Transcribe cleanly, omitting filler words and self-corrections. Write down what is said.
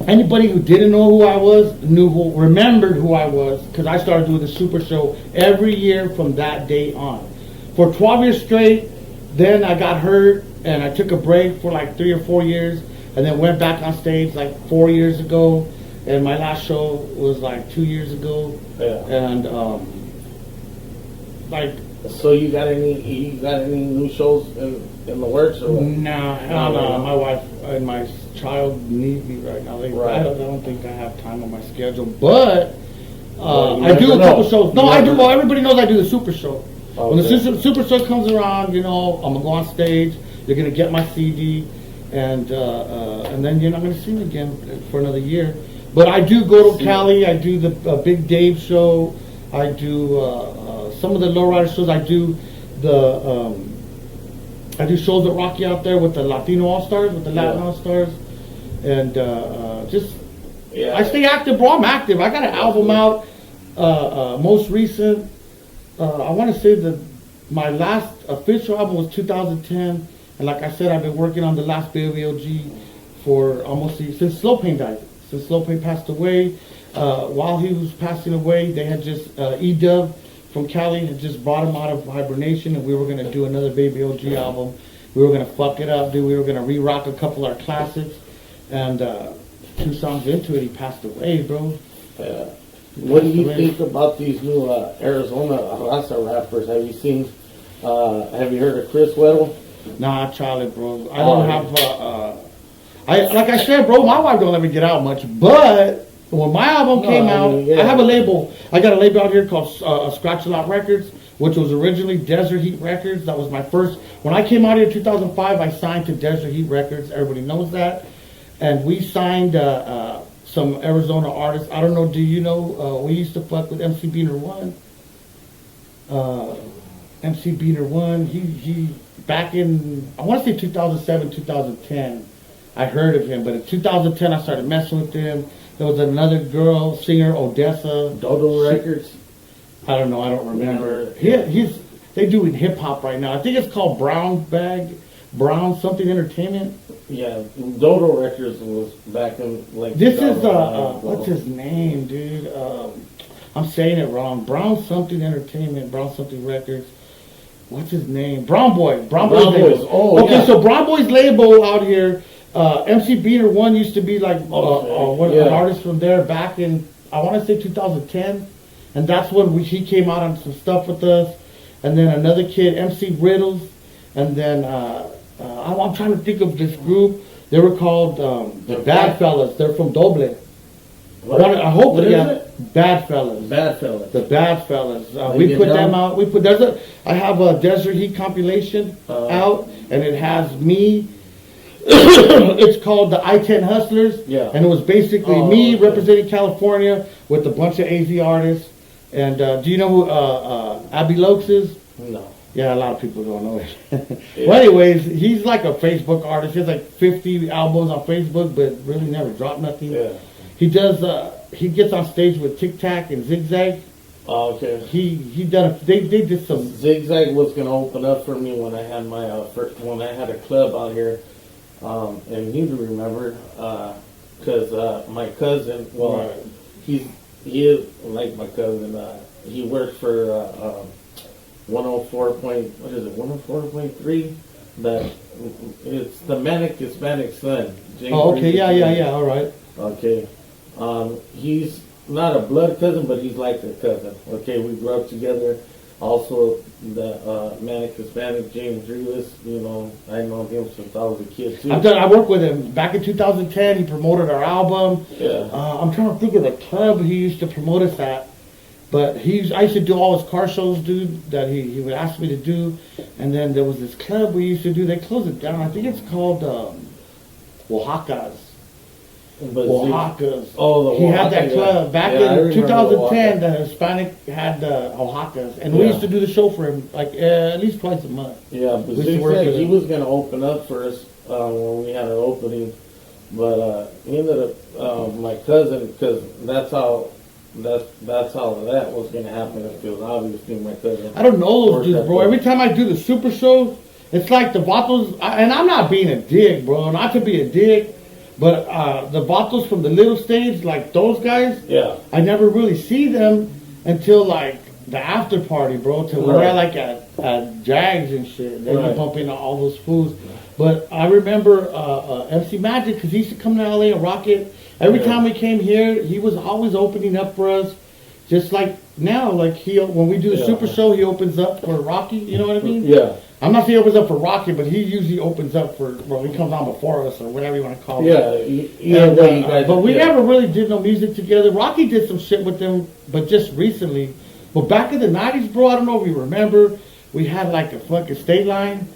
Anybody who didn't know who I was remembered who I was, because I started doing the Super Show every year from that day on. For 12 years straight, then I got hurt and I took a break for like 3 or 4 years, and then went back on stage like 4 years ago, and my last show was like 2 years ago. Yeah. And like. So you got any new shows in the works or what? Nah, hell no. My wife and my child need me right now. I don't think I have time on my schedule, but I do a couple shows. No, I do. Well, everybody knows I do the Super Show. Okay. When the Super Show comes around, I'm gonna go on stage. You're gonna get my CD, and then you're not gonna see me again for another year. But I do go to Cali. I do the Big Dave show. I do some of the lowrider shows. I do I do shows at Rocky out there with the Latino All Stars, with the Latin All Stars, and I stay active, bro. I'm active. I got an album out, most recent. I want to say that my last official album was 2010, and like I said, I've been working on the last Baby OG for since Slow Pain died. Since Slow Pain passed away, while he was passing away, they had just E-Dub from Cali had just brought him out of hibernation, and we were gonna do another Baby OG album. We were gonna fuck it up, dude. We were gonna re-rock a couple of our classics, and 2 songs into it, he passed away, bro. Yeah. What do you think about these new Arizona Raza rappers? Have you seen? Have you heard of Chris Weddle? Nah, Charlie, bro. I don't have. Like I said, bro, my wife don't let me get out much, but. When my album came out, I have a label. I got a label out here called Scratch A Lot Records, which was originally Desert Heat Records. That was my first. When I came out here in 2005, I signed to Desert Heat Records. Everybody knows that. And we signed some Arizona artists. I don't know, do you know, we used to fuck with MC Beaner 1. MC Beaner 1, he back in, I want to say 2007, 2010, I heard of him. But in 2010, I started messing with him. There was another girl, singer, Odessa. Dodo Records? I don't know, I don't remember. They doing hip hop right now. I think it's called Brown something Entertainment. Yeah, Dodo Records was back in like. This is what's his name, dude? I'm saying it wrong. Brown something Entertainment, Brown something Records. What's his name? Brown Boys. Boys. Oh, okay, yeah. So Brown Boys label out here. MC Beaner 1 used to be like an artist from there back in, I want to say 2010, and that's when he came out on some stuff with us, and then another kid, MC Riddles, and then I'm trying to think of this group. They were called the Bad Fellas. They're from Doble. I hope Bad Fellas. Bad Fellas. The Bad Fellas. We put them out. I have a Desert Heat compilation out, and it has me. It's called the I-10 Hustlers, and it was basically me representing California with a bunch of AZ artists. And do you know who Abby Lokes is? No. Yeah, a lot of people don't know it. Well, anyways, he's like a Facebook artist. He has like 50 albums on Facebook, but really never dropped nothing. Yeah. He does. He gets on stage with Tic Tac and Zigzag. Oh, okay. He done. They did some. Zigzag was gonna open up for me when I had my when I had a club out here. And you remember, because my cousin, he is like my cousin. He works for 104.3. That it's the Manic Hispanic Son. James okay, yeah, all right. Okay, he's not a blood cousin, but he's like a cousin. Okay, we grew up together. Also, the Manic Hispanic James Rivas, I know him since I was a kid too. I worked with him back in 2010. He promoted our album. Yeah. I'm trying to think of the club he used to promote us at, but I used to do all his car shows, dude. That he would ask me to do, and then there was this club we used to do. They closed it down. I think it's called Oaxaca's. Oaxaca's. He had that club back in 2010. The Hispanic had the Oaxaca's, and we used to do the show for him like at least twice a month. Yeah, but he was going to open up for us when we had an opening, but he ended up my cousin, because that's how that was going to happen. Because obviously my cousin. I don't know those dudes, bro. Every time I do the Super Show, it's like the Vatos, and I'm not being a dick, bro. Not to be a dick. But the vatos from the little stage, like those guys, Yeah. I never really see them until like the after party, bro. Till we're at like at Jags and shit. And then you Right. bump into all those fools. But I remember MC Magic, because he used to come to LA and rock it. Every time we came here, he was always opening up for us. Just like now, like when we do a super show, he opens up for Rocky. You know what I mean? Yeah. I'm not saying he opens up for Rocky, but he usually opens up for, well, he comes on before us or whatever you want to call it. Yeah. And, Way you guys. but we never really did no music together. Rocky did some shit with them, but just recently. But back in the 90s, bro, I don't know if you remember, we had like a fucking state line.